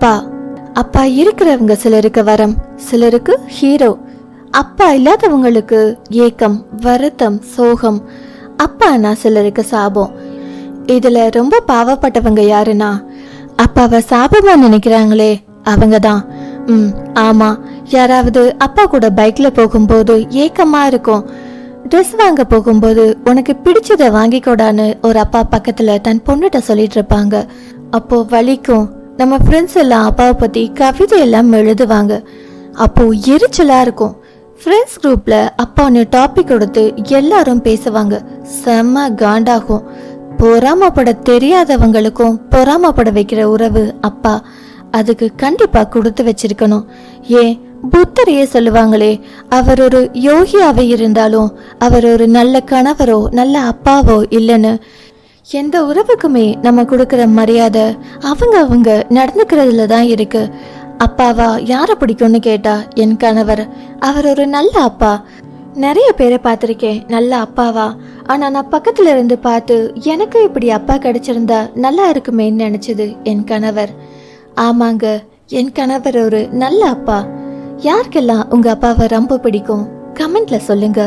அப்பா. அப்பா இருக்கிறவங்க சிலருக்கு வரம், சிலருக்கு ஹீரோ. அப்பா இல்லாதவங்களுக்கு ஏக்கம், வருத்தம், சோகம். அப்பானா சிலருக்கு சாபம். இதுல ரொம்ப பாவப்பட்டவங்க யாருன்னா அப்பாவை சாபமா நினைக்கிறாங்களே அவங்க தான். ஆமா, யாராவது அப்பா கூட பைக்ல போகும்போது ஏக்கமா இருக்கும். ட்ரெஸ் வாங்க போகும்போது உனக்கு பிடிச்சதை வாங்கிக்கோடான்னு ஒரு அப்பா பக்கத்துல தன் பொண்ணுகிட்ட சொல்லிட்டு இருப்பாங்க. அப்போ வலிக்கும். நம்ம ஃப்ரெண்ட்ஸ் எல்லாம் அப்பாவை பத்தி கவிதை எல்லாம் எழுதுவாங்க. அப்போ எரிச்சலா இருக்கும். ஃப்ரெண்ட்ஸ் குரூப்ல அப்பான்னு டாபிக் கொடுத்து எல்லாரும் பேசுவாங்க. செம்ம காண்டாகும். பொறாமப்பட தெரியாதவங்களுக்கும் பொறாமப்பட வைக்கிற உறவு அப்பா. அதுக்கு கண்டிப்பா கொடுத்து வச்சிருக்கணும். ஏன் புத்தரையே சொல்லுவாங்களே, அவர் ஒரு யோகியாவே இருந்தாலும் அவர் ஒரு நல்ல கணவரோ நல்ல அப்பாவோ இல்லைன்னு. எந்த உறவுக்குமே நம்ம கொடுக்கற மரியாதை அவங்க நடந்துக்கிறதுல தான் இருக்கு. அப்பாவா யாரை பிடிக்கும்னு கேட்டா என் கணவர். அவர் ஒரு நல்ல அப்பா. நிறைய பேரை பார்த்துருக்கேன் நல்ல அப்பாவா. ஆனா நான் பக்கத்துல இருந்து பார்த்து எனக்கு இப்படி அப்பா கிடைச்சிருந்தா நல்லா இருக்குமேன்னு நினைச்சது என் கணவர். ஆமாங்க, என் கணவர் ஒரு நல்ல அப்பா. யாருக்கெல்லாம் உங்க அப்பாவை ரொம்ப பிடிக்கும் கமெண்ட்ல சொல்லுங்க.